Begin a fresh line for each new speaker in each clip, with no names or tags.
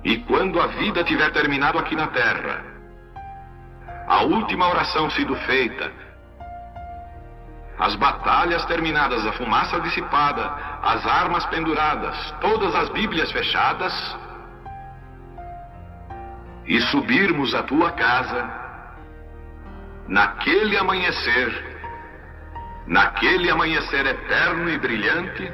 E quando a vida tiver terminado aqui na terra, a última oração sido feita, as batalhas terminadas, a fumaça dissipada, as armas penduradas, todas as Bíblias fechadas, e subirmos à tua casa, naquele amanhecer eterno e brilhante,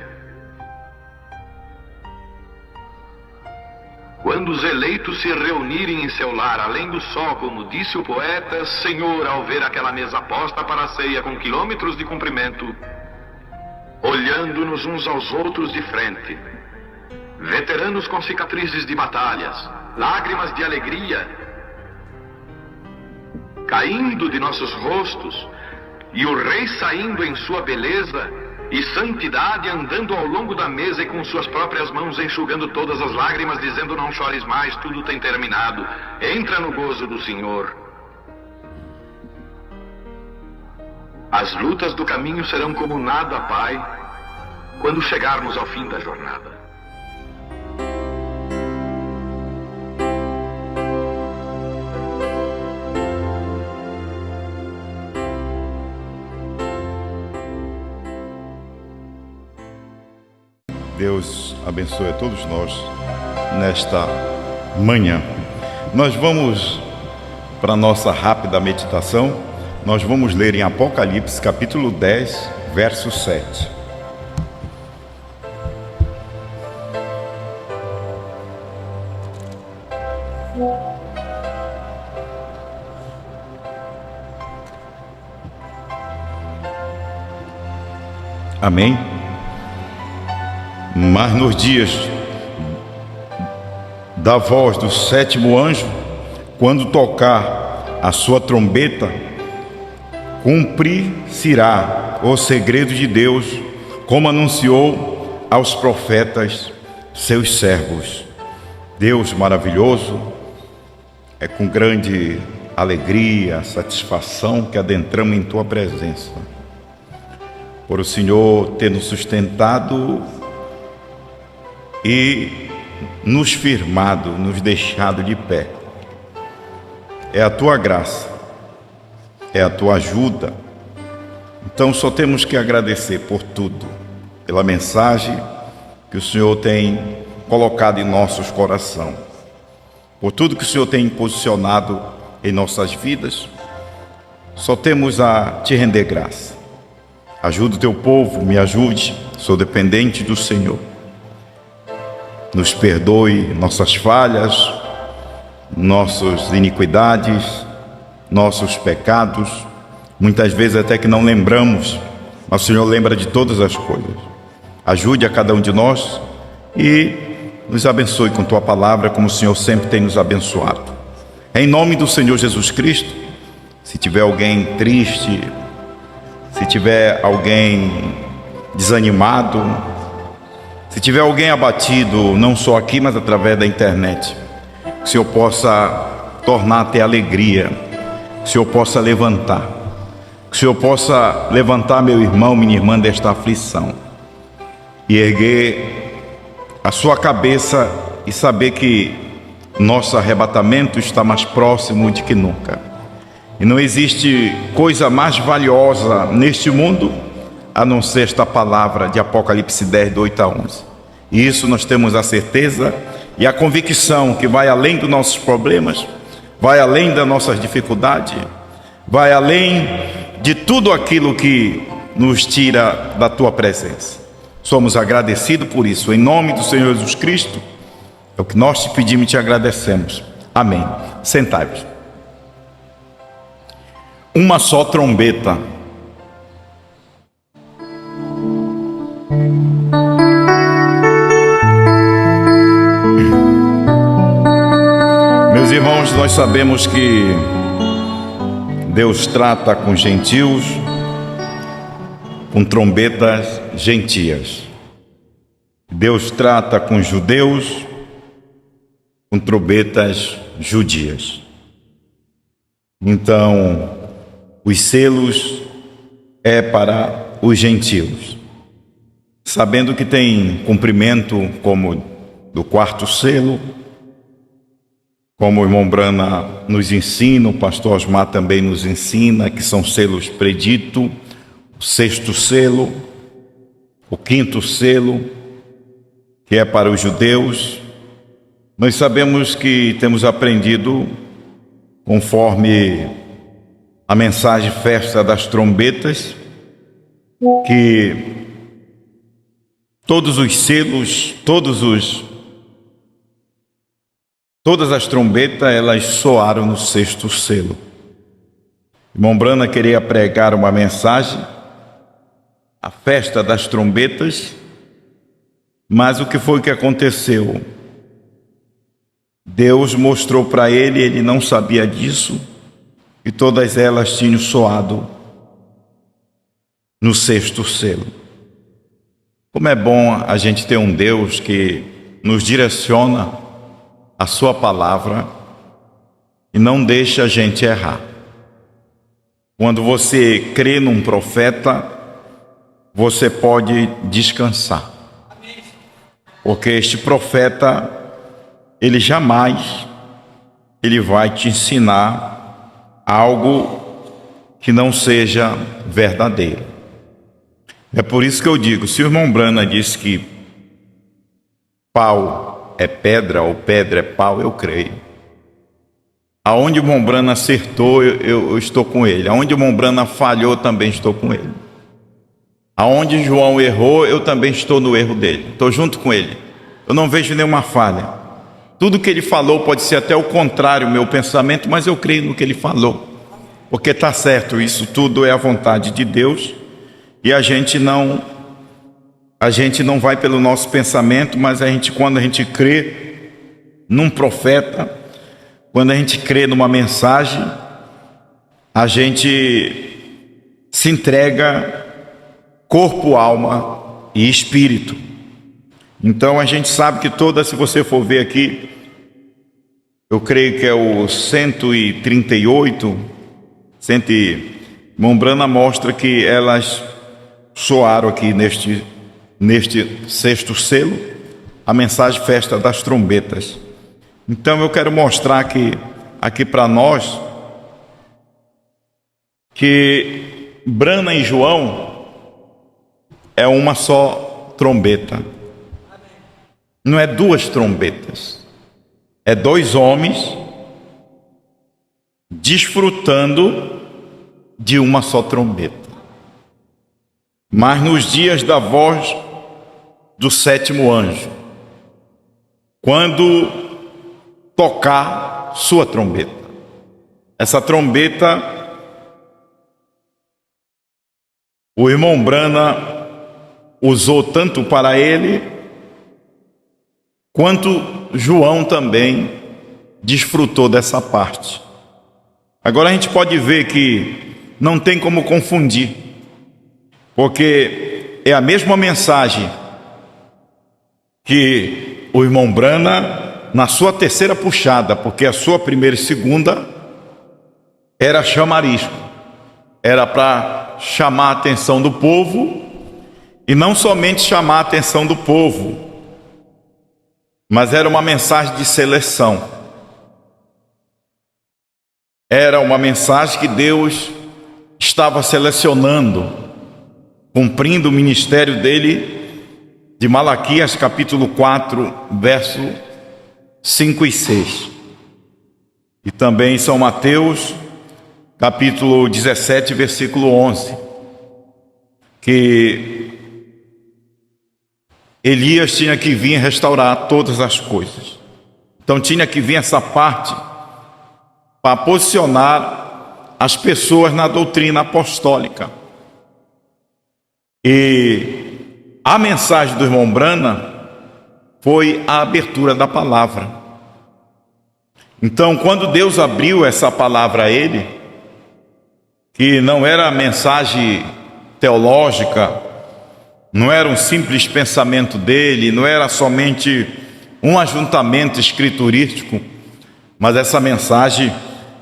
quando os eleitos se reunirem em seu lar, além do sol, como disse o poeta, Senhor, ao ver aquela mesa posta para a ceia com quilômetros de comprimento, olhando-nos uns aos outros de frente, veteranos com cicatrizes de batalhas, lágrimas de alegria caindo de nossos rostos, e o rei saindo em sua beleza e santidade, andando ao longo da mesa e com suas próprias mãos enxugando todas as lágrimas, dizendo: não chores mais, tudo tem terminado, entra no gozo do Senhor. As lutas do caminho serão como nada, Pai, quando chegarmos ao fim da jornada.
Deus abençoe a todos nós nesta manhã. Nós vamos para a nossa rápida meditação. Nós vamos ler em Apocalipse, capítulo 10, verso 7. Amém? Mas nos dias da voz do sétimo anjo, quando tocar a sua trombeta, cumprir-se-á o segredo de Deus, como anunciou aos profetas, seus servos. Deus maravilhoso, é com grande alegria, satisfação que adentramos em Tua presença, por o Senhor ter nos sustentado e nos firmado, nos deixado de pé. É a Tua graça, é a Tua ajuda. Então só temos que agradecer por tudo, pela mensagem que o Senhor tem colocado em nossos corações, por tudo que o Senhor tem posicionado em nossas vidas. Só temos a Te render graça. Ajuda o Teu povo, me ajude, sou dependente do Senhor. Nos perdoe nossas falhas, nossas iniquidades, nossos pecados, muitas vezes até que não lembramos, mas o Senhor lembra de todas as coisas. Ajude a cada um de nós e nos abençoe com Tua palavra, como o Senhor sempre tem nos abençoado. Em nome do Senhor Jesus Cristo, se tiver alguém triste, se tiver alguém desanimado, se tiver alguém abatido, não só aqui, mas através da internet, que o Senhor possa tornar a ter alegria, que o Senhor possa levantar, que o Senhor possa levantar meu irmão, minha irmã desta aflição, e erguer a sua cabeça e saber que nosso arrebatamento está mais próximo de que nunca. E não existe coisa mais valiosa neste mundo a não ser esta palavra de Apocalipse 10, do 8 a 11. E isso nós temos a certeza e a convicção que vai além dos nossos problemas, vai além das nossas dificuldades, vai além de tudo aquilo que nos tira da Tua presença. Somos agradecidos por isso. Em nome do Senhor Jesus Cristo, é o que nós Te pedimos e Te agradecemos. Amém. Sentai-vos. Uma só trombeta. Meus irmãos, nós sabemos que Deus trata com gentios, com trombetas gentias. Deus trata com judeus, com trombetas judias. Então, os selos é para os gentios, sabendo que tem cumprimento como do quarto selo, como o irmão Brana nos ensina, o pastor Osmar também nos ensina, que são selos predito, o sexto selo, o quinto selo, que é para os judeus. Nós sabemos que temos aprendido, conforme a mensagem Festa das Trombetas, que todos os selos, todas as trombetas, elas soaram no sexto selo. Irmão Brana queria pregar uma mensagem, a Festa das Trombetas, mas o que foi que aconteceu? Deus mostrou para ele, ele não sabia disso, e todas elas tinham soado no sexto selo. Como é bom a gente ter um Deus que nos direciona a sua palavra e não deixa a gente errar. Quando você crê num profeta, você pode descansar, porque este profeta, ele jamais vai te ensinar algo que não seja verdadeiro. É por isso que eu digo, se o irmão Brana disse que pau é pedra ou pedra é pau, eu creio. Aonde o irmão Brana acertou, eu estou com ele. Aonde o irmão Brana falhou, também estou com ele. Aonde João errou, eu também estou no erro dele. Estou junto com ele. Eu não vejo nenhuma falha. Tudo que ele falou pode ser até o contrário, meu pensamento, mas eu creio no que ele falou. Porque está certo, isso tudo é a vontade de Deus. E a gente não vai pelo nosso pensamento, mas quando a gente crê num profeta, quando a gente crê numa mensagem, a gente se entrega corpo, alma e espírito. Então a gente sabe que se você for ver aqui, eu creio que é o 138, irmão Brana mostra que elas soaram aqui neste sexto selo, a mensagem Festa das Trombetas. Então eu quero mostrar aqui para nós que Brana e João é uma só trombeta. Não é duas trombetas, é dois homens desfrutando de uma só trombeta. Mas nos dias da voz do sétimo anjo, quando tocar sua trombeta, essa trombeta, o irmão Brana usou tanto para ele, quanto João também desfrutou dessa parte. Agora a gente pode ver que não tem como confundir, porque é a mesma mensagem que o irmão Brana, na sua terceira puxada, porque a sua primeira e segunda era chamarisco, era para chamar a atenção do povo, e não somente chamar a atenção do povo, mas era uma mensagem de seleção. Era uma mensagem que Deus estava selecionando, cumprindo o ministério dele, de Malaquias capítulo 4, verso 5 e 6. E também São Mateus capítulo 17, versículo 11, que Elias tinha que vir restaurar todas as coisas. Então tinha que vir essa parte para posicionar as pessoas na doutrina apostólica. E a mensagem do irmão Brana foi a abertura da palavra. Então, quando Deus abriu essa palavra a ele, que não era mensagem teológica, não era um simples pensamento dele, não era somente um ajuntamento escriturístico, mas essa mensagem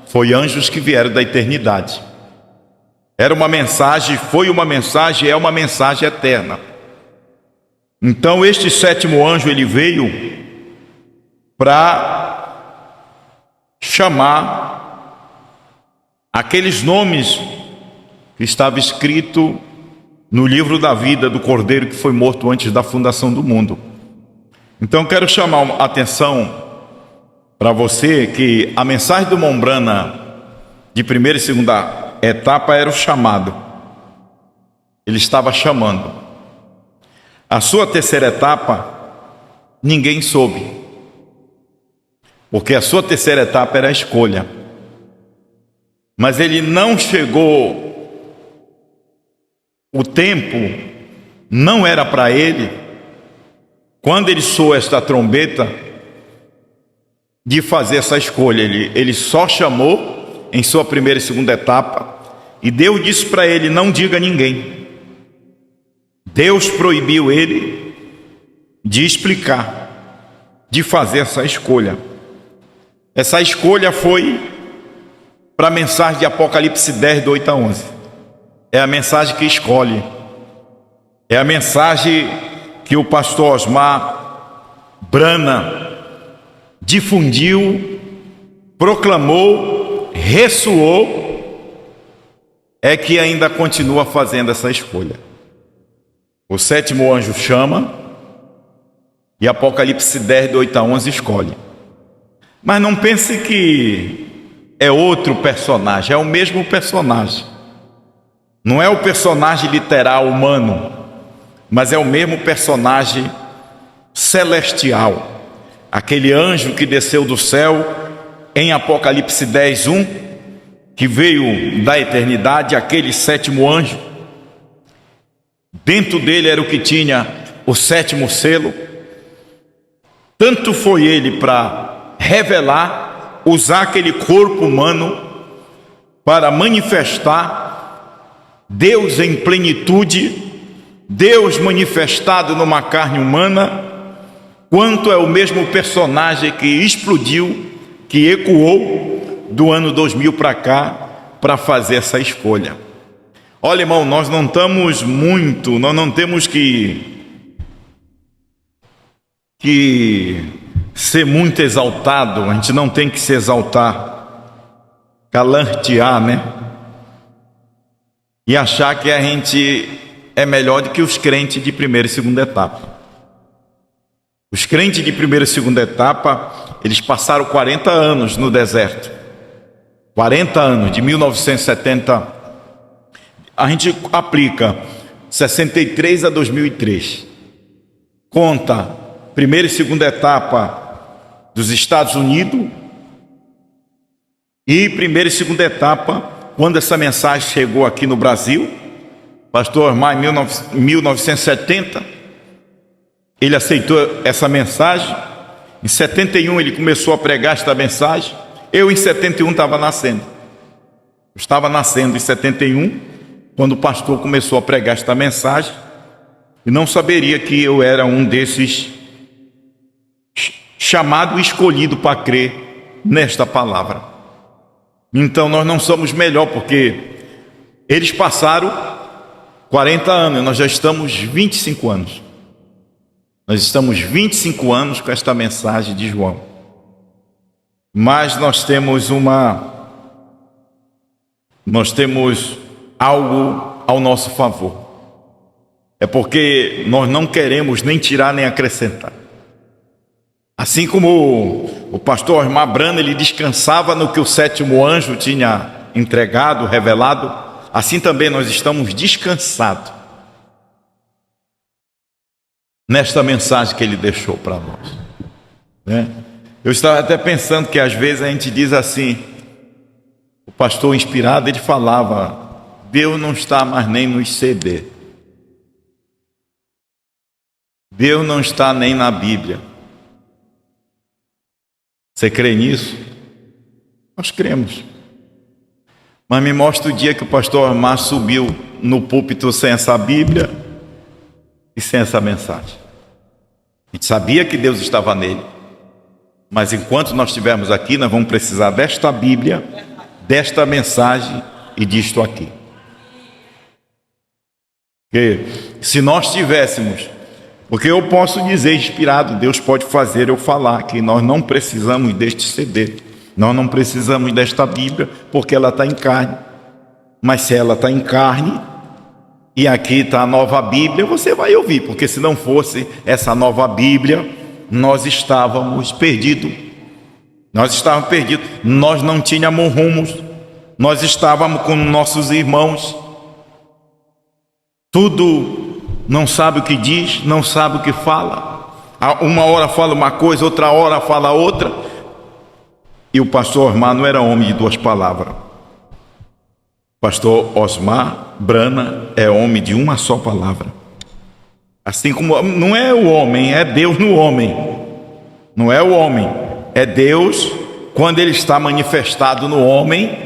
foi anjos que vieram da eternidade. Era uma mensagem, foi uma mensagem, é uma mensagem eterna. Então este sétimo anjo, ele veio para chamar aqueles nomes que estava escrito no livro da vida do Cordeiro que foi morto antes da fundação do mundo. Então quero chamar a atenção para você que a mensagem do Mombrana de primeira e segunda etapa era o chamado. Ele estava chamando. A sua terceira etapa, ninguém soube, porque a sua terceira etapa era a escolha. Mas ele não chegou, o tempo não era para ele, quando ele soou esta trombeta, de fazer essa escolha. Ele só chamou em sua primeira e segunda etapa, e Deus disse para ele: não diga a ninguém. Deus proibiu ele de explicar, de fazer essa escolha. Essa escolha foi para a mensagem de Apocalipse 10, do 8 a 11. É a mensagem que escolhe. É a mensagem que o pastor Osmar Brana difundiu, proclamou, ressoou, é que ainda continua fazendo essa escolha. O sétimo anjo chama e Apocalipse 10, do 8 a 11 escolhe. Mas não pense que é outro personagem, é o mesmo personagem. Não é o personagem literal humano, mas é o mesmo personagem celestial. Aquele anjo que desceu do céu em Apocalipse 10, 1, que veio da eternidade, aquele sétimo anjo. Dentro dele era o que tinha o sétimo selo. Tanto foi ele para revelar, usar aquele corpo humano para manifestar Deus em plenitude, Deus manifestado numa carne humana, quanto é o mesmo personagem que explodiu, que ecoou do ano 2000 para cá, para fazer essa escolha. Olha, irmão, nós não temos que ser muito exaltado, a gente não tem que se exaltar, galantear, né? E achar que a gente é melhor do que os crentes de primeira e segunda etapa. Os crentes de primeira e segunda etapa, eles passaram 40 anos no deserto. 40 anos, de 1970, a gente aplica 63 a 2003. Conta primeira e segunda etapa dos Estados Unidos e primeira e segunda etapa, quando essa mensagem chegou aqui no Brasil. Pastor Osmar, em 1970, ele aceitou essa mensagem. Em 71 ele começou a pregar esta mensagem. Eu em 71 estava nascendo. Eu estava nascendo em 71, quando o pastor começou a pregar esta mensagem, e não saberia que eu era um desses chamado e escolhido para crer nesta palavra. Então nós não somos melhor, porque eles passaram 40 anos, nós já estamos 25 anos. Nós estamos 25 anos com esta mensagem de João. Mas nós temos algo ao nosso favor. É porque nós não queremos nem tirar nem acrescentar. Assim como o pastor Osmar Brana, ele descansava no que o sétimo anjo tinha entregado, revelado, assim também nós estamos descansados nesta mensagem que ele deixou para nós, né? Eu estava até pensando que às vezes a gente diz assim, o pastor inspirado, ele falava: Deus não está mais nem nos CD, Deus não está nem na Bíblia. Você crê nisso? Nós cremos. Mas me mostra o dia que o pastor Osmar subiu no púlpito sem essa Bíblia e sem essa mensagem. A gente sabia que Deus estava nele, mas enquanto nós estivermos aqui, nós vamos precisar desta Bíblia, desta mensagem e disto aqui. Porque se nós tivéssemos, porque eu posso dizer inspirado, Deus pode fazer eu falar que nós não precisamos deste CD, Nós não precisamos desta Bíblia porque ela está em carne. Mas se ela está em carne e aqui está a nova Bíblia, você vai ouvir, porque se não fosse essa nova Bíblia, nós estávamos perdidos. Nós não tínhamos rumos. Nós estávamos com nossos irmãos. Tudo não sabe o que diz, não sabe o que fala. Uma hora fala uma coisa, outra hora fala outra. E o pastor Osmar não era homem de duas palavras. Pastor Osmar Brana é homem de uma só palavra. Assim como não é o homem, é Deus no homem. Não é o homem, é Deus. Quando ele está manifestado no homem,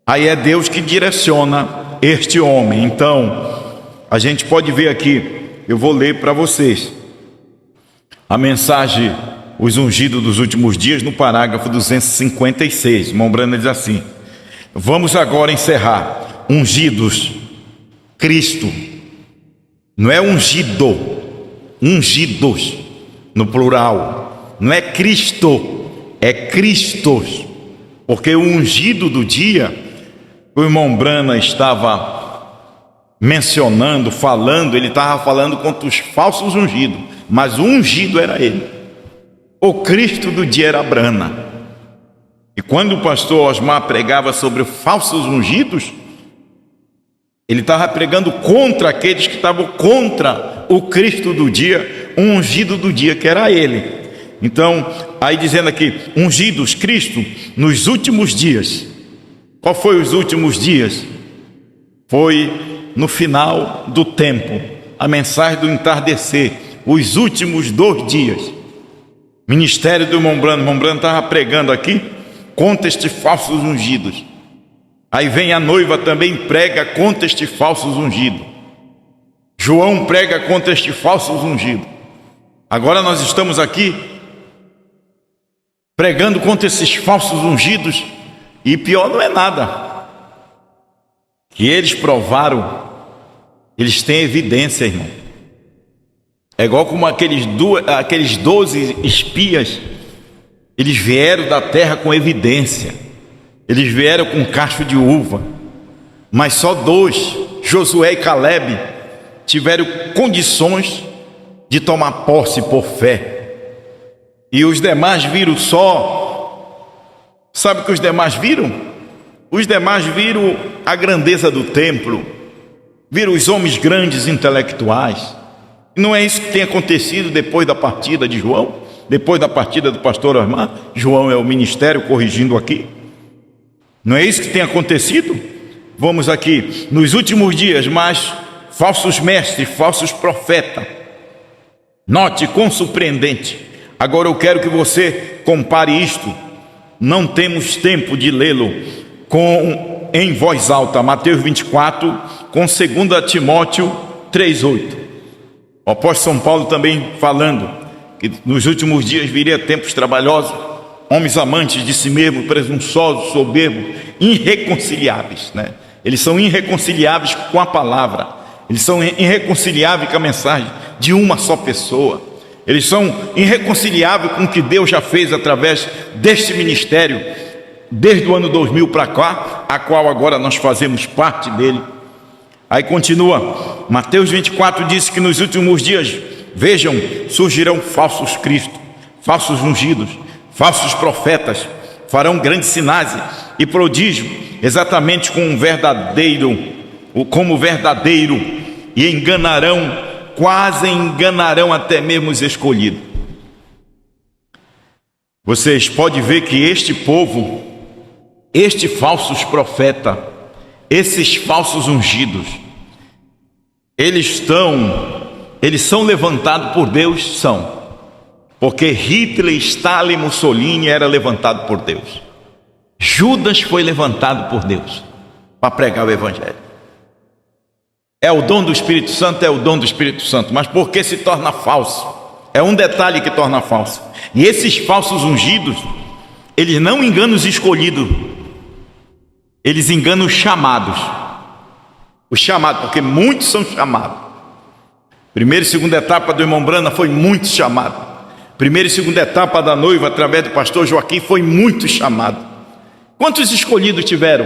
aí é Deus que direciona este homem. Então, a gente pode ver aqui, eu vou ler para vocês a mensagem, os ungidos dos últimos dias, no parágrafo 256. O irmão Brana diz assim: vamos agora encerrar. Ungidos, Cristo, não é ungido, ungidos, no plural, não é Cristo, é Cristos, porque o ungido do dia, o irmão Brana estava mencionando, falando, ele estava falando contra os falsos ungidos, mas o ungido era ele. O Cristo do dia era Brana. E quando o pastor Osmar pregava sobre falsos ungidos, ele estava pregando contra aqueles que estavam contra o Cristo do dia, o ungido do dia, que era ele. Então, aí dizendo aqui, ungidos, Cristo, nos últimos dias. Qual foi os últimos dias? Foi no final do tempo, a mensagem do entardecer, os últimos 2 dias. Ministério do irmão Brano estava pregando aqui contra estes falsos ungidos. Aí vem a noiva também, prega contra estes falsos ungidos. João prega contra estes falsos ungidos. Agora nós estamos aqui pregando contra esses falsos ungidos. E pior não é nada, que eles provaram, eles têm evidência, irmão. É igual como aqueles 12 espias, eles vieram da terra com evidência, eles vieram com cacho de uva, mas só 2, Josué e Caleb, tiveram condições de tomar posse por fé, e os demais viram só. Sabe o que os demais viram? Os demais viram a grandeza do templo, viram os homens grandes intelectuais. E não é isso que tem acontecido depois da partida de João, depois da partida do pastor Osmar. João é o ministério corrigindo aqui. Não é isso que tem acontecido? Vamos aqui, nos últimos dias, mas falsos mestres, falsos profetas. Note quão surpreendente. Agora eu quero que você compare isto. Não temos tempo de lê-lo em voz alta, Mateus 24, com 2 Timóteo 3,8. O apóstolo São Paulo também falando que nos últimos dias viria tempos trabalhosos, homens amantes de si mesmo, presunçosos, soberbos, irreconciliáveis, né? Eles são irreconciliáveis com a palavra, eles são irreconciliáveis com a mensagem de uma só pessoa. Eles são irreconciliáveis com o que Deus já fez através deste ministério, desde o ano 2000 para cá, a qual agora nós fazemos parte dele. Aí continua, Mateus 24 diz que nos últimos dias, vejam, surgirão falsos cristos, falsos ungidos, falsos profetas, farão grandes sinais e prodígios, exatamente como verdadeiro, e enganarão, quase enganarão até mesmo os escolhidos. Vocês podem ver que este povo, estes falsos profetas, esses falsos ungidos, eles são levantados por Deus, são. Porque Hitler, Stalin, Mussolini era levantado por Deus. Judas foi levantado por Deus para pregar o evangelho. É o dom do Espírito Santo, é o dom do Espírito Santo. Mas por que se torna falso? É um detalhe que torna falso. E esses falsos ungidos, eles não enganam os escolhidos, eles enganam os chamados. Os chamados, porque muitos são chamados. Primeira e segunda etapa do irmão Brana foi muito chamado, Primeira e segunda etapa da noiva, através do pastor Joaquim, foi muito chamado. Quantos escolhidos tiveram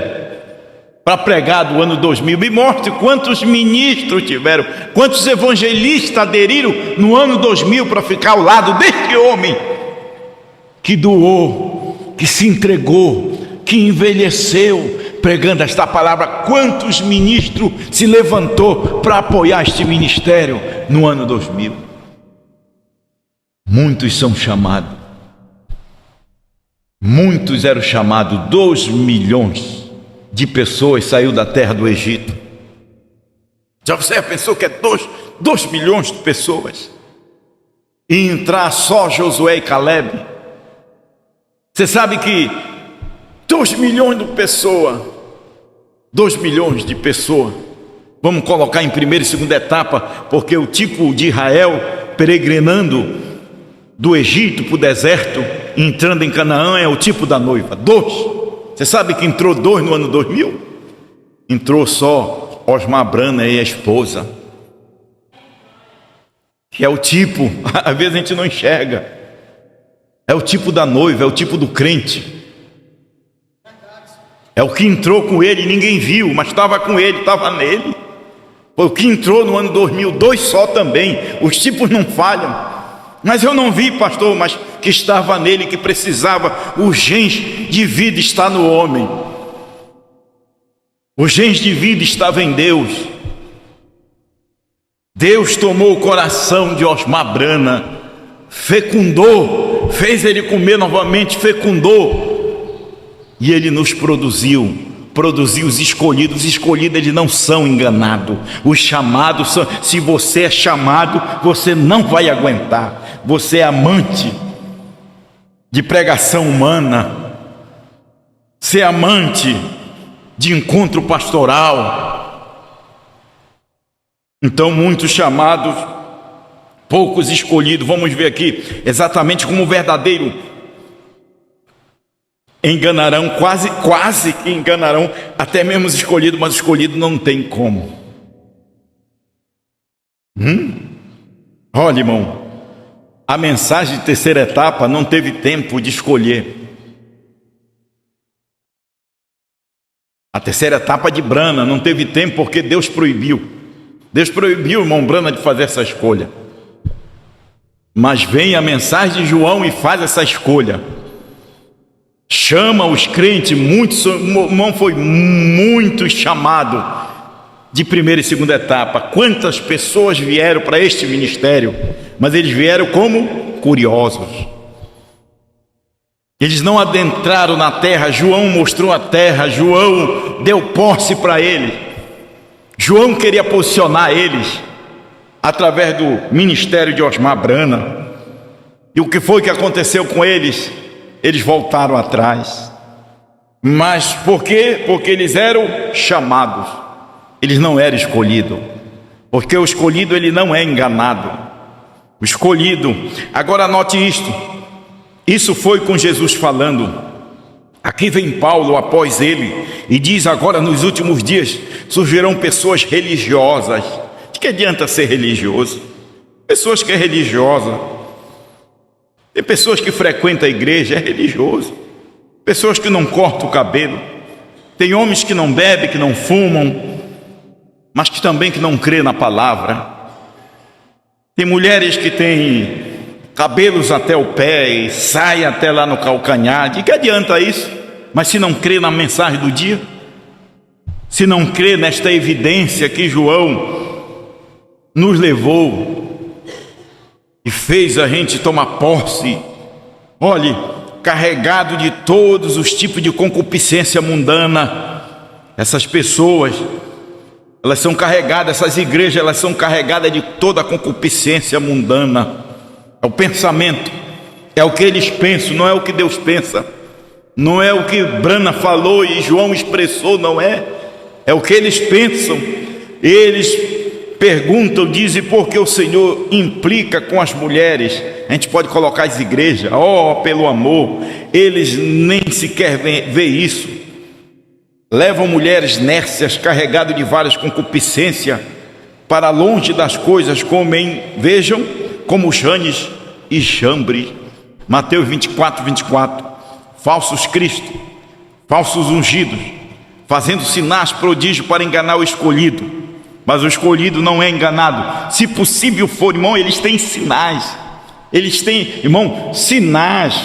para pregar do ano 2000? Me mostre quantos ministros tiveram, quantos evangelistas aderiram no ano 2000 para ficar ao lado deste homem que doou, que se entregou, que envelheceu pregando esta palavra. Quantos ministros se levantou para apoiar este ministério no ano 2000? Muitos são chamados, muitos eram chamados. 2 milhões de pessoas saiu da terra do Egito. Já você pensou que é 2 milhões de pessoas e entrar só Josué e Caleb? Você sabe que 2 milhões de pessoas, 2 milhões de pessoas, vamos colocar em primeira e segunda etapa, porque o tipo de Israel peregrinando do Egito para o deserto, entrando em Canaã, é o tipo da noiva. 2. Você sabe que entrou 2 no ano 2000? Entrou só Osmar Brana e a esposa, que é o tipo, às vezes a gente não enxerga, é o tipo da noiva, é o tipo do crente. É o que entrou com ele, ninguém viu, mas estava com ele, estava nele. Foi o que entrou no ano 2000, 2 só também. Os tipos não falham. Mas eu não vi, pastor, mas que estava nele, que precisava. O genes de vida está no homem. O genes de vida estava em Deus. Deus tomou o coração de Osmar Brana, fecundou, fez ele comer novamente, fecundou, e ele nos produziu os escolhidos. Os escolhidos, eles não são enganados. Os chamados são. Se você é chamado, você não vai aguentar. Você é amante de pregação humana, você é amante de encontro pastoral. Então, muitos chamados, poucos escolhidos. Vamos ver aqui exatamente como o verdadeiro enganarão, quase que enganarão até mesmo os escolhidos, mas o escolhido não tem como. Olha, irmão, a mensagem de terceira etapa não teve tempo de escolher. A terceira etapa de Brana não teve tempo porque Deus proibiu. Deus proibiu o irmão Brana de fazer essa escolha. Mas vem a mensagem de João e faz essa escolha. Chama os crentes, muitos, não foi muito chamado de primeira e segunda etapa. Quantas pessoas vieram para este ministério? Mas eles vieram como curiosos. Eles não adentraram na terra. João mostrou a terra, João deu posse para eles. João queria posicionar eles através do ministério de Osmar Brana. E o que foi que aconteceu com eles? Eles voltaram atrás. Mas por quê? Porque eles eram chamados. Eles não eram escolhidos. Porque o escolhido, ele não é enganado. O escolhido. Agora anote isto. Isso foi com Jesus falando. Aqui vem Paulo após ele e diz: agora nos últimos dias surgirão pessoas religiosas. De que adianta ser religioso? Pessoas que é religiosa. Tem pessoas que frequentam a igreja, é religioso. Pessoas que não cortam o cabelo. Tem homens que não bebem, que não fumam, mas que também que não crê na palavra. Tem mulheres que têm cabelos até o pé e saem até lá no calcanhar. De que adianta isso? Mas se não crê na mensagem do dia, se não crê nesta evidência que João nos levou e fez a gente tomar posse, olhe, carregado de todos os tipos de concupiscência mundana. Essas pessoas, elas são carregadas, essas igrejas, elas são carregadas de toda a concupiscência mundana. É o pensamento, é o que eles pensam, não é o que Deus pensa. Não é o que Brana falou e João expressou, não é. É o que eles pensam. Eles perguntam, dizem, por que o Senhor implica com as mulheres? A gente pode colocar as igrejas, pelo amor. Eles nem sequer vê isso. Levam mulheres nércias, carregadas de várias concupiscências, para longe das coisas, vejam como Janes e Jambres. Mateus 24, 24. Falsos cristos, falsos ungidos, fazendo sinais, prodígios para enganar o escolhido. Mas o escolhido não é enganado. Se possível for, irmão, eles têm sinais. Eles têm, irmão, sinais.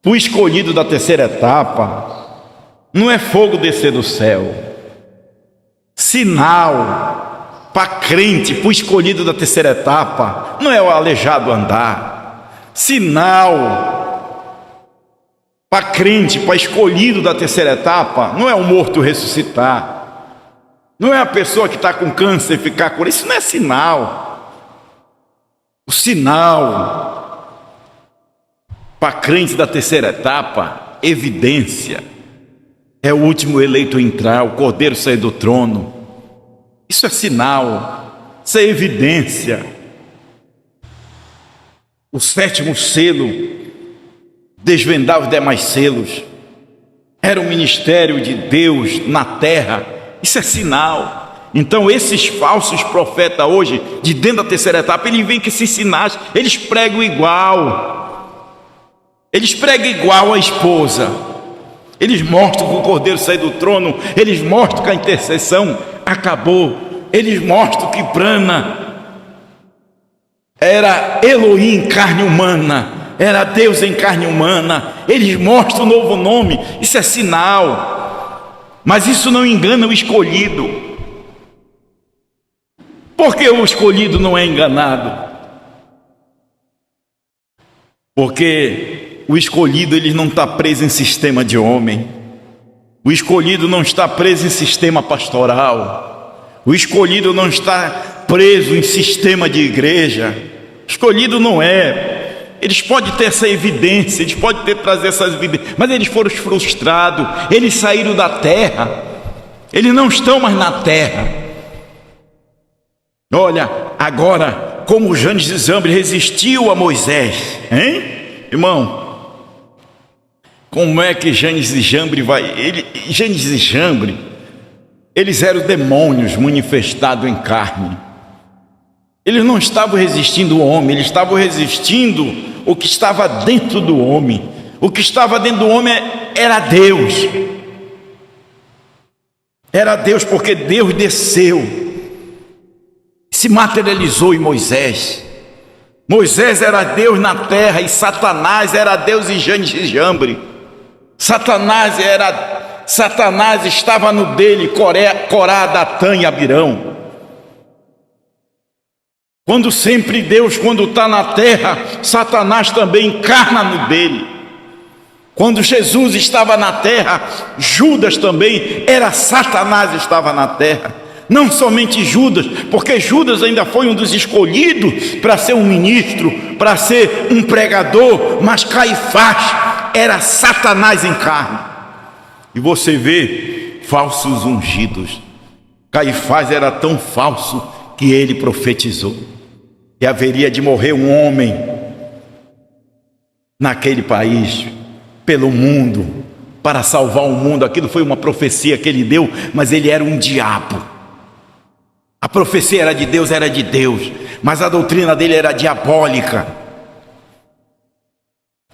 O escolhido da terceira etapa não é fogo descer do céu. Sinal para crente, para o escolhido da terceira etapa, não é o aleijado andar. Sinal para crente, para escolhido da terceira etapa, não é o morto ressuscitar. Não é a pessoa que está com câncer ficar curada. Isso não é sinal. O sinal para crente da terceira etapa, evidência, é o último eleito entrar, o cordeiro sair do trono. Isso é sinal, isso é evidência. O sétimo selo desvendar os demais selos. Era o ministério de Deus na terra. Isso é sinal. Então esses falsos profetas hoje, de dentro da terceira etapa, eles vêm com esses sinais. Eles pregam igual. Eles pregam igual a esposa. Eles mostram que o cordeiro sai do trono. Eles mostram que a intercessão acabou. Eles mostram que Brana era Elohim em carne humana, era Deus em carne humana. Eles mostram o novo nome. Isso é sinal. Mas isso não engana o escolhido. Porque o escolhido não é enganado? Porque o escolhido, ele não está preso em sistema de homem. O escolhido não está preso em sistema pastoral. O escolhido não está preso em sistema de igreja. O escolhido não é. Eles podem ter essa evidência, eles podem trazer essas evidências, mas eles foram frustrados. Eles saíram da terra. Eles não estão mais na terra. Olha, agora, como Janes e Jambres resistiu a Moisés, hein? Irmão, como é que Janes e Jambres Janes e Jambres, eles eram demônios manifestados em carne. Eles não estavam resistindo ao homem, eles estavam resistindo o que estava dentro do homem. O que estava dentro do homem era Deus. Era Deus, porque Deus desceu, se materializou em Moisés. Moisés era Deus na terra e Satanás era Deus em Janes e Jambres. Satanás estava no dele, Corá, Datã e Abirão. Quando sempre Deus, quando está na terra, Satanás também encarna no dele. Quando Jesus estava na terra, Judas também era Satanás, estava na terra. Não somente Judas, porque Judas ainda foi um dos escolhidos para ser um ministro, para ser um pregador, mas Caifás era Satanás em carne. E você vê falsos ungidos. Caifás era tão falso que ele profetizou que haveria de morrer um homem naquele país, pelo mundo, para salvar o mundo. Aquilo foi uma profecia que ele deu, mas ele era um diabo. A profecia era de Deus, mas a doutrina dele era diabólica.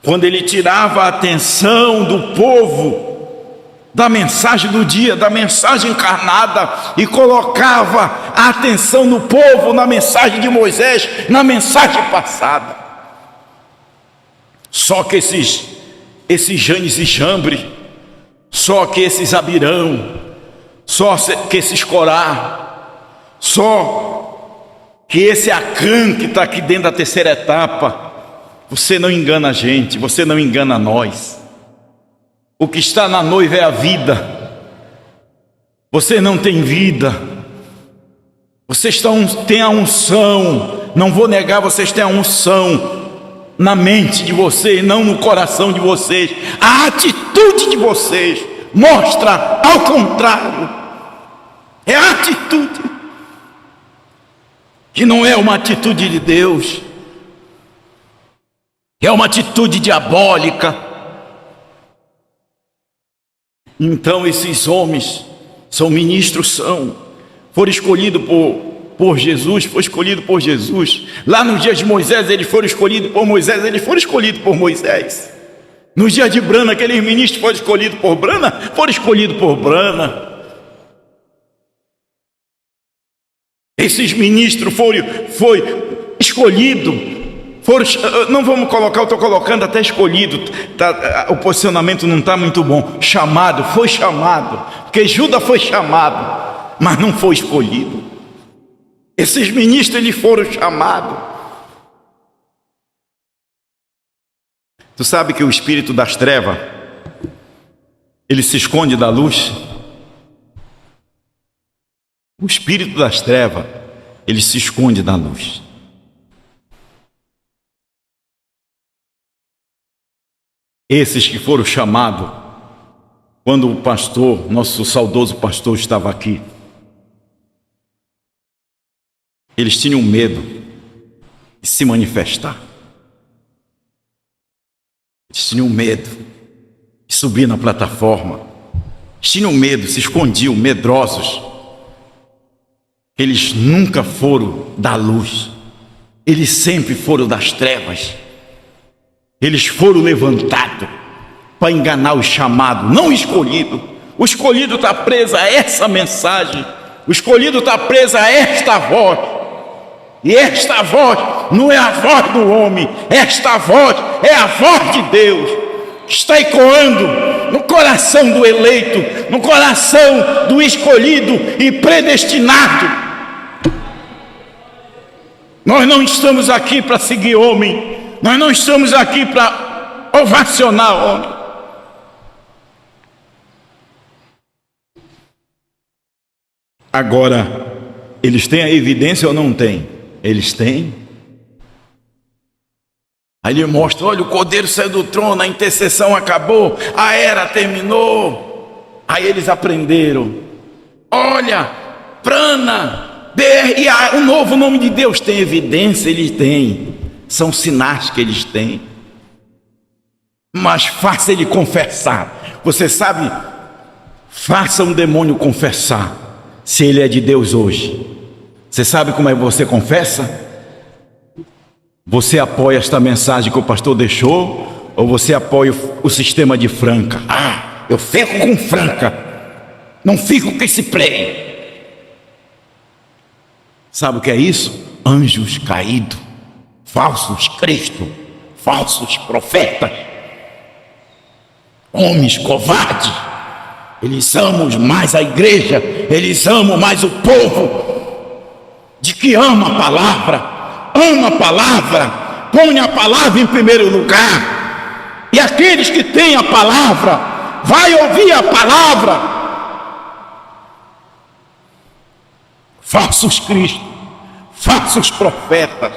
Quando ele tirava a atenção do povo da mensagem do dia, da mensagem encarnada, e colocava a atenção no povo na mensagem de Moisés, na mensagem passada. Só que esses Janes e Jambres, só que esses Abirão, só que esses Corá, só que esse Acã que está aqui dentro da terceira etapa, você não engana a gente, você não engana nós. O que está na noiva é a vida. Você não tem vida. Vocês têm a unção. Não vou negar, vocês têm a unção na mente de vocês, não no coração de vocês. A atitude de vocês mostra ao contrário. É a atitude que não é uma atitude de Deus, é uma atitude diabólica. Então esses homens são ministros, foram escolhidos por Jesus, foi escolhido por Jesus. Lá nos dias de Moisés, eles foram escolhidos por Moisés, eles foram escolhidos por Moisés. Nos dias de Brana, aqueles ministros foram escolhidos por Brana, foram escolhidos por Brana. Esses ministros foram escolhidos. Não vamos colocar, eu estou colocando até escolhido, o posicionamento não está muito bom. Chamado, foi chamado, porque Judas foi chamado, mas não foi escolhido. Esses ministros, eles foram chamados. Tu sabe que o espírito das trevas, ele se esconde da luz? O espírito das trevas, ele se esconde da luz. Esses que foram chamados, quando o pastor, nosso saudoso pastor, estava aqui, eles tinham medo de se manifestar. Eles tinham medo de subir na plataforma. Eles tinham medo, se escondiam, medrosos. Eles nunca foram da luz. Eles sempre foram das trevas. Eles foram levantados para enganar o chamado, não o escolhido. O escolhido está preso a essa mensagem. O escolhido está preso a esta voz. E esta voz não é a voz do homem. Esta voz é a voz de Deus. Está ecoando no coração do eleito, no coração do escolhido e predestinado. Nós não estamos aqui para seguir homem. Nós não estamos aqui para ovacionar homem. Agora, eles têm a evidência ou não têm? Eles têm. Aí ele mostra, olha, o Cordeiro saiu do trono, a intercessão acabou, a era terminou. Aí eles aprenderam. Olha, Prana, BRA, o novo nome de Deus tem evidência, eles têm. São sinais que eles têm. Mas faça ele confessar. Você sabe, faça um demônio confessar se ele é de Deus hoje. Você sabe como é que você confessa? Você apoia esta mensagem que o pastor deixou, ou você apoia o sistema de Franca? Ah, eu fico com Franca, não fico com esse play. Sabe o que é isso? Anjos caídos, falsos cristos, falsos profetas, homens covardes. Eles amam mais a igreja, eles amam mais o povo, de que ama a palavra, põe a palavra em primeiro lugar. E aqueles que têm a palavra, vai ouvir a palavra. Falsos cristos, falsos profetas,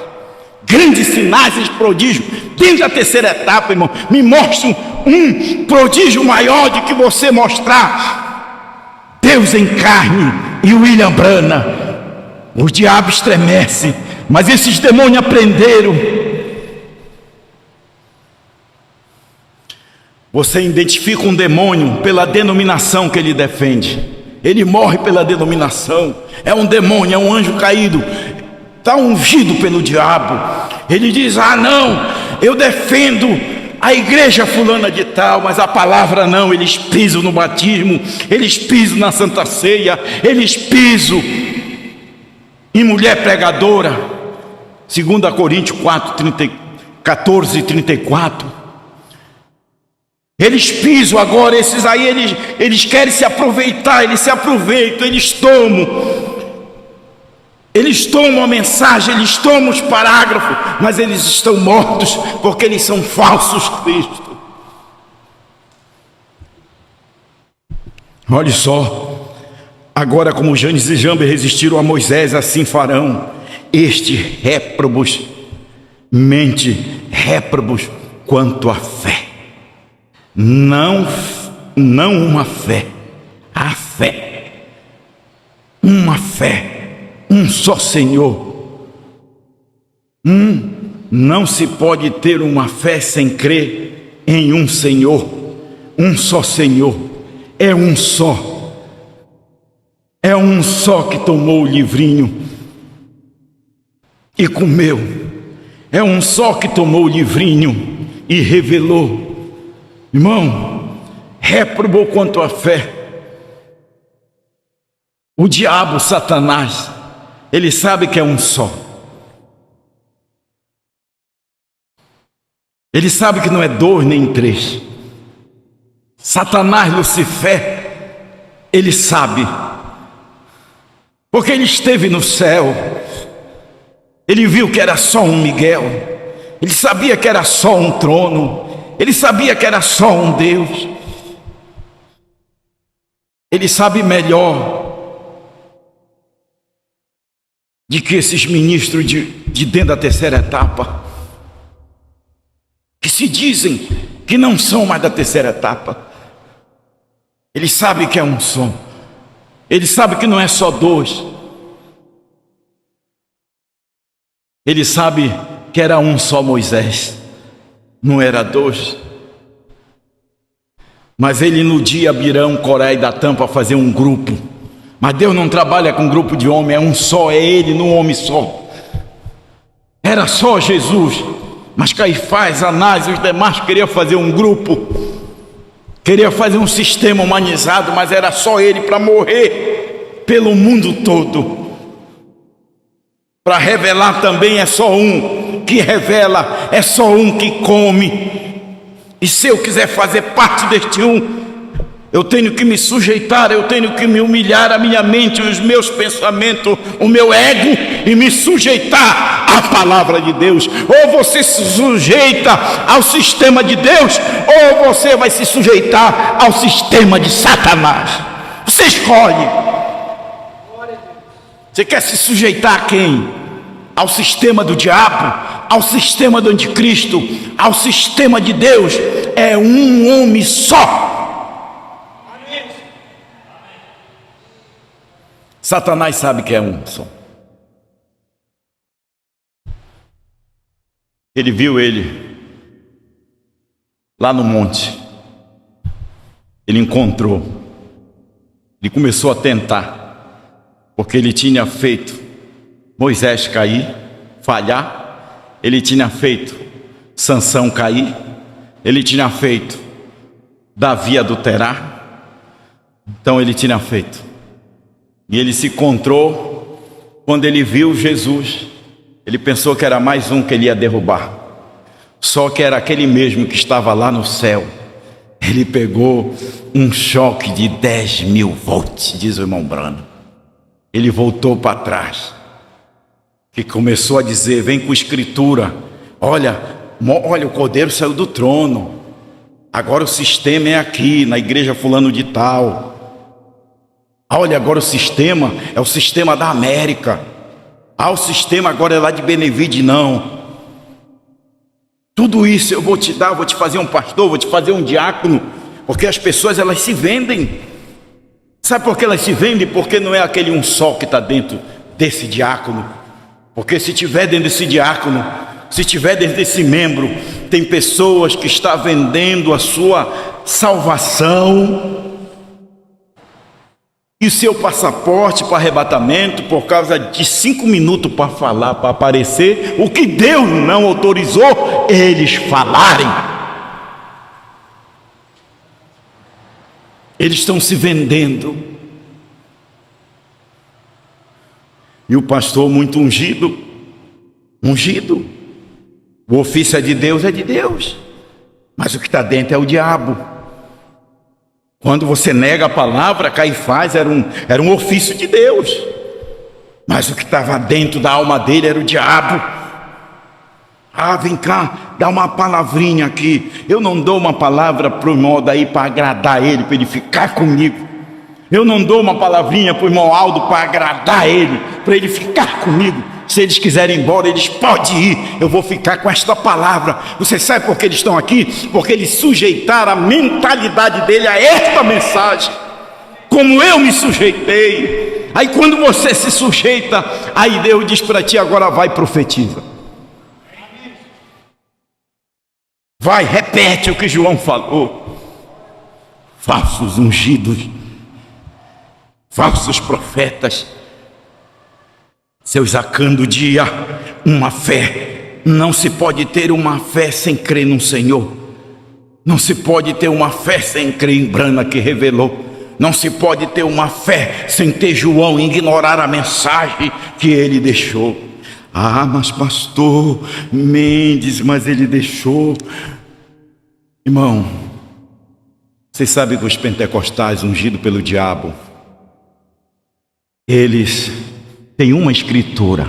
grandes sinais e prodígios. Desde a terceira etapa, irmão, me mostre um prodígio maior de que você mostrar. Deus em carne e William Brana. O diabo estremece, mas esses demônios aprenderam. Você identifica um demônio pela denominação que ele defende. Ele morre pela denominação. É um demônio, é um anjo caído, está ungido pelo diabo. Ele diz, ah não, eu defendo a igreja fulana de tal, mas a palavra não. Eles pisam no batismo, eles pisam na Santa Ceia, eles pisam em mulher pregadora. 2 Coríntios 14, 34. Eles pisam agora, esses aí, eles querem se aproveitar, eles se aproveitam, eles tomam a mensagem, eles tomam os parágrafos, mas eles estão mortos, porque eles são falsos cristos. Olha só, agora como Janes e Jambe resistiram a Moisés, assim farão estes réprobos, mente réprobos quanto à fé. Não uma fé, a fé, uma fé, um só Senhor. Não se pode ter uma fé sem crer em um Senhor, um só Senhor, é um só que tomou o livrinho e comeu. É um só que tomou o livrinho e revelou. Irmão, reprobou quanto à fé. O diabo, Satanás, ele sabe que é um só. Ele sabe que não é 2 nem 3. Satanás, Lucifer, ele sabe, porque ele esteve no céu. Ele viu que era só um Miguel. Ele sabia que era só um trono. Ele sabia que era só um Deus. Ele sabe melhor de que esses ministros de dentro da terceira etapa, que se dizem que não são mais da terceira etapa. Ele sabe que é um só. Ele sabe que não é só 2. Ele sabe que era um só Moisés, não era 2. Mas ele no dia Abirão, Coré e Datã para fazer um grupo. Mas Deus não trabalha com grupo de homem, é um só, é ele num homem só. Era só Jesus, mas Caifás, Anás e os demais queriam fazer um grupo, queria fazer um sistema humanizado, mas era só ele para morrer pelo mundo todo. Para revelar também é só um que revela, é só um que come. E se eu quiser fazer parte deste um, eu tenho que me sujeitar, eu tenho que me humilhar a minha mente, os meus pensamentos, o meu ego, e me sujeitar à palavra de Deus. Ou você se sujeita ao sistema de Deus, ou você vai se sujeitar ao sistema de Satanás. Você escolhe. Você quer se sujeitar a quem? Ao sistema do diabo, ao sistema do anticristo, ao sistema de Deus? É um homem só. Satanás sabe que é um só. Ele viu ele lá no monte. Ele encontrou. Ele começou a tentar, porque ele tinha feito Moisés cair, falhar. Ele tinha feito Sansão cair. Ele tinha feito Davi adulterar. Então ele tinha feito. E ele se encontrou. Quando ele viu Jesus, ele pensou que era mais um que ele ia derrubar. Só que era aquele mesmo que estava lá no céu. Ele pegou um choque de 10.000 volts, diz o irmão Brano. Ele voltou para trás, que começou a dizer: vem com escritura, olha, o Cordeiro saiu do trono, agora o sistema é aqui, na igreja fulano de tal. Olha, agora o sistema é o sistema da América. O sistema agora é lá de Benevide, não. Tudo isso eu vou te dar, vou te fazer um pastor, vou te fazer um diácono, porque as pessoas, elas se vendem. Sabe por que elas se vendem? Porque não é aquele um só que está dentro desse diácono. Porque se tiver dentro desse diácono, se tiver dentro desse membro, tem pessoas que estão vendendo a sua salvação e o seu passaporte para arrebatamento por causa de 5 minutos para falar, para aparecer o que Deus não autorizou eles falarem. Eles estão se vendendo. E o pastor muito ungido. O ofício é de Deus, mas o que está dentro é o diabo. Quando você nega a palavra, Caifás era um ofício de Deus, mas o que estava dentro da alma dele era o diabo. Vem cá, dá uma palavrinha aqui. Eu não dou uma palavra para o irmão daí para agradar ele, para ele ficar comigo. Eu não dou uma palavrinha para o irmão Aldo para agradar ele, para ele ficar comigo. Se eles quiserem ir embora, eles podem ir. Eu vou ficar com esta palavra. Você sabe por que eles estão aqui? Porque eles sujeitaram a mentalidade dele a esta mensagem, como eu me sujeitei. Aí quando você se sujeita, aí Deus diz para ti: agora vai, profetiza. Vai, repete o que João falou. Falsos ungidos, falsos profetas, Seu Zacando dia, uma fé. Não se pode ter uma fé sem crer no Senhor. Não se pode ter uma fé sem crer em Brana que revelou. Não se pode ter uma fé sem ter João e ignorar a mensagem que ele deixou. Ah, mas pastor Mendes, mas ele deixou. Irmão, vocês sabem que os pentecostais ungidos pelo diabo, eles têm uma escritura: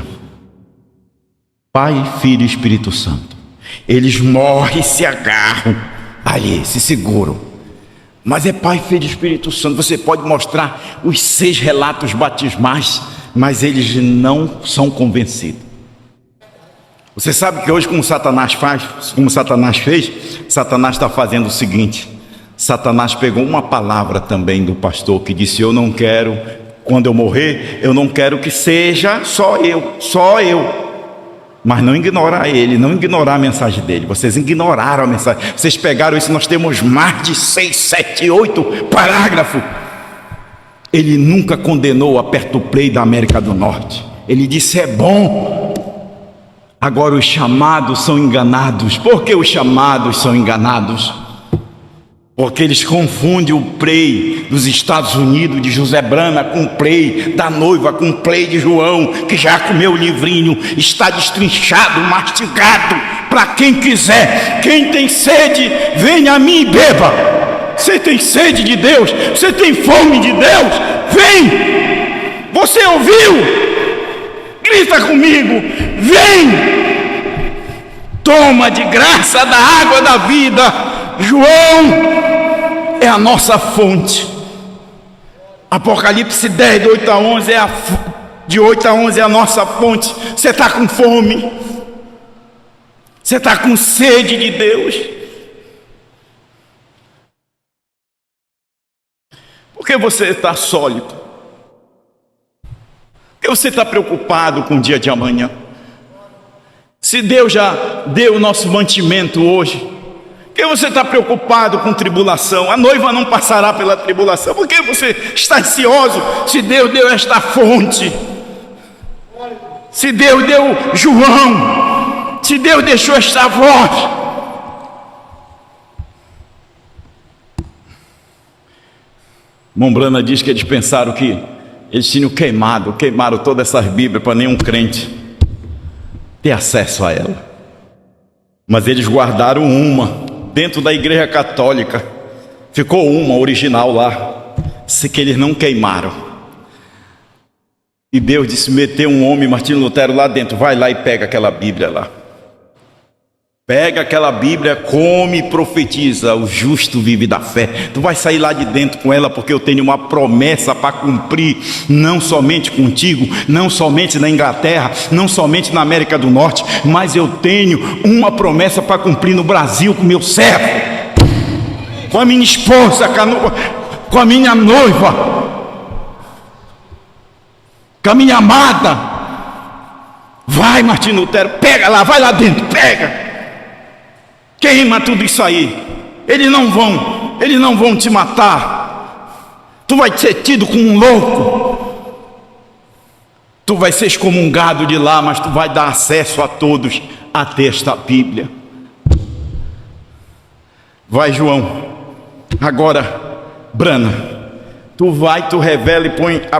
Pai, Filho e Espírito Santo. Eles morrem e se agarram ali, se seguram. Mas é Pai, Filho e Espírito Santo. Você pode mostrar os 6 relatos batismais, mas eles não são convencidos. Você sabe que hoje, como Satanás faz, como Satanás fez, Satanás está fazendo o seguinte: Satanás pegou uma palavra também do pastor que disse: eu não quero, quando eu morrer, eu não quero que seja só eu. Mas não ignorar ele, não ignorar a mensagem dele. Vocês ignoraram a mensagem. Vocês pegaram isso, nós temos mais de 6, 7, 8 parágrafos. Ele nunca condenou a Aperto Play da América do Norte. Ele disse: é bom. Agora os chamados são enganados. Por que os chamados são enganados? Porque eles confundem o play dos Estados Unidos, de José Brana, com o play da noiva, com o play de João, que já comeu o livrinho, está destrinchado, mastigado, para quem quiser. Quem tem sede, venha a mim e beba. Você tem sede de Deus? Você tem fome de Deus? Vem! Você ouviu? Grita comigo: vem! Toma de graça da água da vida. João é a nossa fonte. Apocalipse 10, de 8 a 11 de 8 a 11 é a nossa fonte. Você está com fome? Você está com sede de Deus? Por que você está sólido? Por que você está preocupado com o dia de amanhã? Se Deus já deu o nosso mantimento hoje, por que você está preocupado com tribulação? A noiva não passará pela tribulação. Por que você está ansioso se Deus deu esta fonte? Se Deus deu João, se Deus deixou esta voz. Mombrana diz que eles pensaram que eles tinham queimaram todas essas Bíblias para nenhum crente ter acesso a ela. Mas eles guardaram uma dentro da Igreja Católica. Ficou uma original lá, que eles não queimaram. E Deus disse: meteu um homem, Martinho Lutero, lá dentro. Vai lá e pega aquela Bíblia lá. Pega aquela Bíblia, come e profetiza: o justo vive da fé. Tu vai sair lá de dentro com ela, porque eu tenho uma promessa para cumprir, não somente contigo, não somente na Inglaterra, não somente na América do Norte, mas eu tenho uma promessa para cumprir no Brasil com meu servo, com a minha esposa, com a minha noiva, com a minha amada. Vai, Martinho Lutero, pega lá, vai lá dentro, pega. Queima tudo isso aí. Eles não vão te matar. Tu vai ser tido como um louco. Tu vai ser excomungado de lá, mas tu vai dar acesso a todos a ter esta Bíblia. Vai, João. Agora, Brana, tu revela e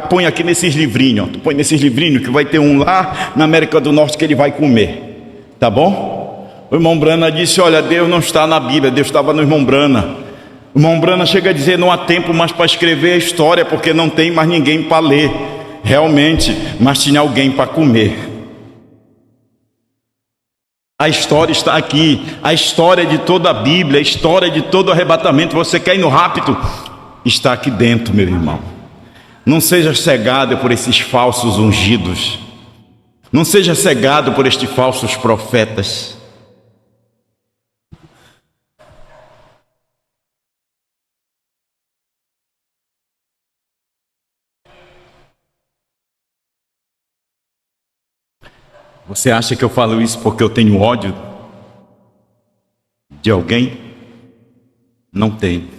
põe aqui nesses livrinhos. Tu põe nesses livrinhos, que vai ter um lá na América do Norte que ele vai comer. Tá bom? O irmão Brana disse: olha, Deus não está na Bíblia, Deus estava no irmão Brana. O irmão Brana chega a dizer: não há tempo mais para escrever a história, porque não tem mais ninguém para ler. Realmente, mas tinha alguém para comer. A história está aqui, a história de toda a Bíblia, a história de todo o arrebatamento. Você quer ir no rápido? Está aqui dentro, meu irmão. Não seja cegado por esses falsos ungidos. Não seja cegado por estes falsos profetas. Você acha que eu falo isso porque eu tenho ódio de alguém? Não tenho.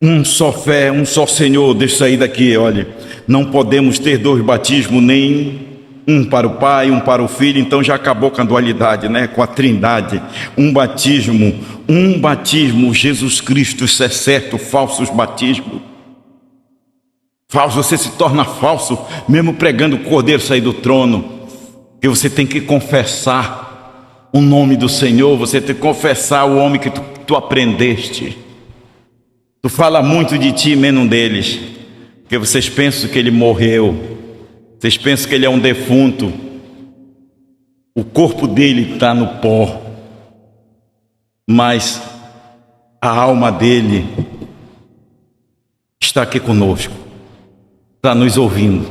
Um só fé, um só Senhor. Deixa eu sair daqui, olha. Não podemos ter dois batismos, nem um para o Pai, um para o Filho. Então já acabou com a dualidade, né? Com a trindade. Um batismo, Jesus Cristo. Isso é certo, falsos batismos. Falso, você se torna falso, mesmo pregando o Cordeiro sair do trono. Porque você tem que confessar o nome do Senhor, você tem que confessar o homem que tu aprendeste. Tu fala muito de ti, menos deles, porque vocês pensam que ele morreu, vocês pensam que ele é um defunto, o corpo dele está no pó, mas a alma dele está aqui conosco, está nos ouvindo.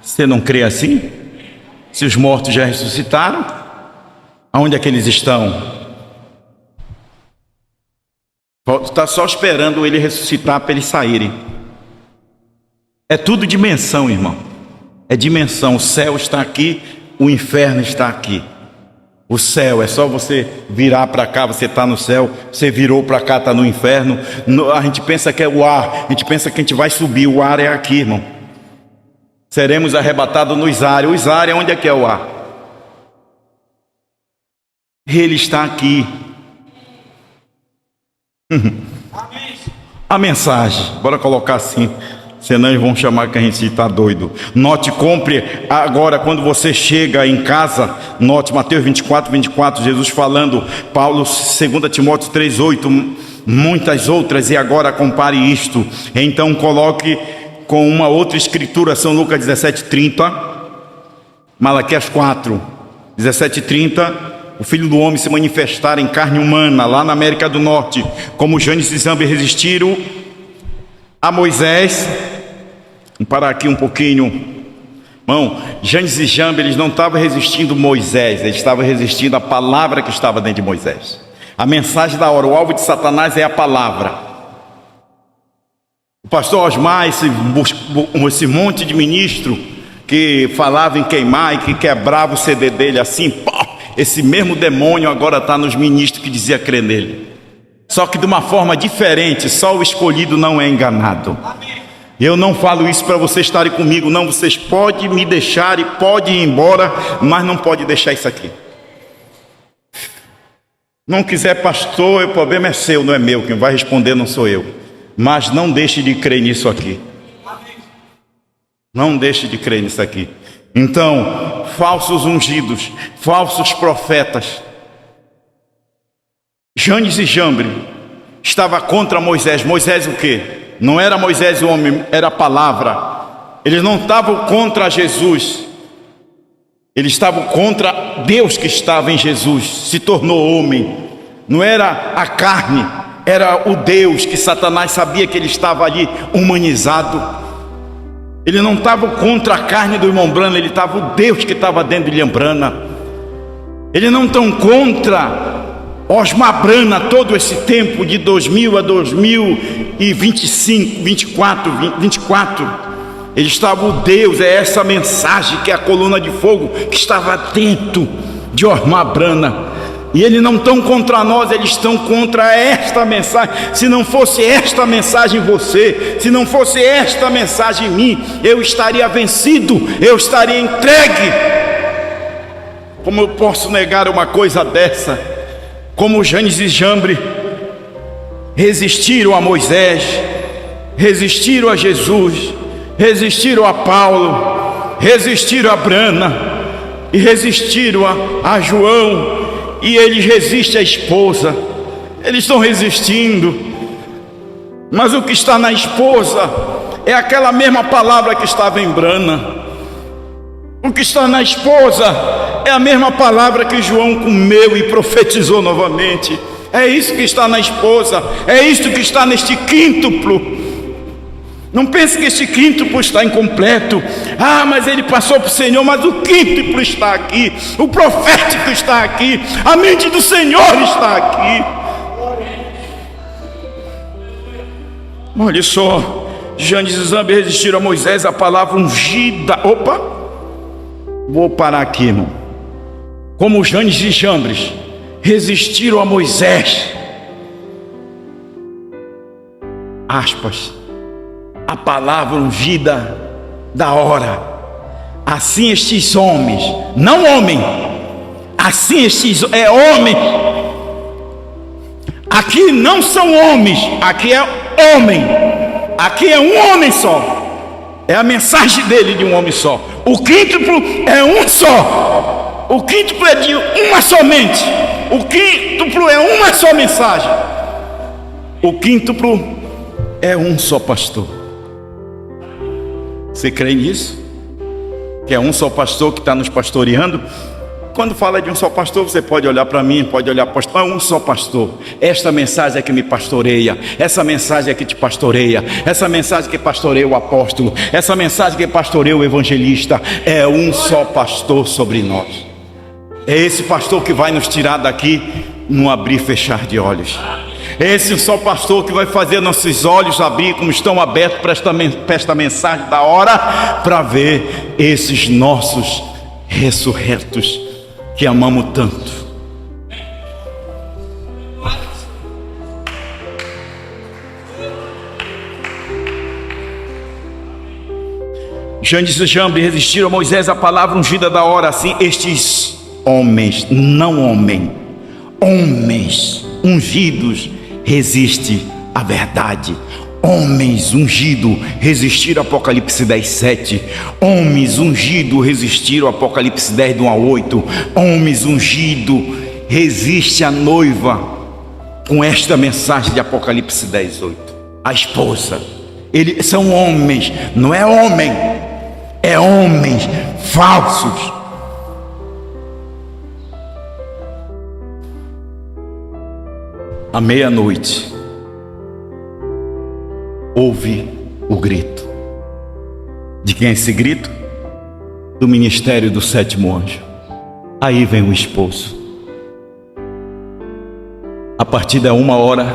Você não crê assim? Se os mortos já ressuscitaram, aonde é que eles estão? Está só esperando ele ressuscitar para eles saírem. É tudo dimensão, irmão. É dimensão. O céu está aqui, o inferno está aqui. O céu, é só você virar para cá, você está no céu. Você virou para cá, está no inferno. A gente pensa que é o ar, a gente pensa que a gente vai subir. O ar é aqui, irmão. Seremos arrebatados nos ares. Os ares, onde é que é o ar? Ele está aqui. A mensagem, bora colocar assim, senão eles vão chamar que a gente está doido. Note, compre agora, quando você chega em casa, note Mateus 24, Jesus falando, Paulo, 2 Timóteo 3:8, muitas outras, e agora compare isto. Então coloque com uma outra escritura, São Lucas 17:30, Malaquias 4:17-30. O Filho do Homem se manifestar em carne humana, lá na América do Norte, como Janes e Jambres resistiram a Moisés. Vamos parar aqui um pouquinho. Irmão, Janes e Jambres, eles não estavam resistindo a Moisés, eles estavam resistindo à palavra que estava dentro de Moisés. A mensagem da hora, o alvo de Satanás é a palavra. O pastor Osmar, esse monte de ministro que falava em queimar e que quebrava o CD dele assim, pô, esse mesmo demônio agora está nos ministros que dizia crer nele. Só que de uma forma diferente, só o escolhido não é enganado. Eu não falo isso para vocês estarem comigo, não. Vocês podem me deixar e podem ir embora, mas não pode deixar isso aqui. Não quiser, pastor, o problema é seu, não é meu. Quem vai responder não sou eu. Mas não deixe de crer nisso aqui. Não deixe de crer nisso aqui. Então, falsos ungidos, falsos profetas. Janes e Jambres estava contra Moisés. Moisés o quê? Não era Moisés o homem, era a palavra. Eles não estavam contra Jesus. Eles estavam contra Deus que estava em Jesus, se tornou homem. Não era a carne, era o Deus que Satanás sabia que ele estava ali humanizado. Ele não estava contra a carne do irmão Brana, ele estava o Deus que estava dentro de Brana. Eles não estão contra Osmar Brana todo esse tempo de 2000 a 2025, 24. Ele estava o Deus, é essa mensagem que é a coluna de fogo que estava dentro de Osmar Brana. E eles não estão contra nós, eles estão contra esta mensagem. Se não fosse esta mensagem em você, se não fosse esta mensagem em mim, eu estaria vencido, eu estaria entregue. Como eu posso negar uma coisa dessa? Como Janes e Jambres resistiram a Moisés, resistiram a Jesus, resistiram a Paulo, resistiram a Brana e resistiram a João. E eles resistem à esposa. Eles estão resistindo. Mas o que está na esposa é aquela mesma palavra que estava em Brana. O que está na esposa é a mesma palavra que João comeu e profetizou novamente. É isso que está na esposa. É isso que está neste quíntuplo. Não pense que este quíntuplo está incompleto. Ah, mas ele passou para o Senhor, mas o quíntuplo está aqui, o profético está aqui, a mente do Senhor está aqui. Olha só, Janes e Jambres resistiram a Moisés, a palavra ungida. Opa, vou parar aqui, irmão. Como Janes e Jambres aspas, a palavra ungida da hora. Assim estes homens, não homem, assim estes homens, aqui não são homens, aqui é homem, aqui é um homem só. É a mensagem dele de um homem só. O quíntuplo é um só. O quíntuplo é de uma somente. O quíntuplo é uma só mensagem. O quíntuplo é um só pastor. Você crê nisso? Que é um só pastor que está nos pastoreando? Quando fala de um só pastor, você pode olhar para mim, pode olhar para o pastor. É um só pastor. Esta mensagem é que me pastoreia. Essa mensagem é que te pastoreia. Essa mensagem que pastoreia o apóstolo. Essa mensagem que pastoreia o evangelista. É um só pastor sobre nós. É esse pastor que vai nos tirar daqui num abrir e fechar de olhos. É esse só pastor que vai fazer nossos olhos abrir como estão abertos para esta mensagem da hora, para ver esses nossos ressurretos que amamos tanto. Jandes e Jambre resistiram a Moisés a palavra ungida da hora. Assim estes homens, não homem, homens ungidos resiste à verdade. Homens ungidos resistiram ao Apocalipse 10:7. Homens ungidos resistiram ao Apocalipse 10, 1 a 8. Homens ungidos resiste à noiva com esta mensagem de Apocalipse 10:8. A esposa. Eles são homens, não é homem, é homens falsos. À meia-noite ouve o grito. De quem é esse grito? Do ministério do sétimo anjo. Aí vem o esposo. A partir da 1h,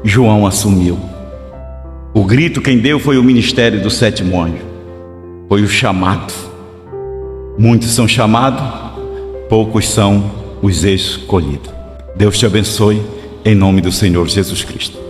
João assumiu. O grito quem deu foi o ministério do sétimo anjo. Foi o chamado. Muitos são chamados, poucos são os escolhidos. Deus te abençoe, em nome do Senhor Jesus Cristo.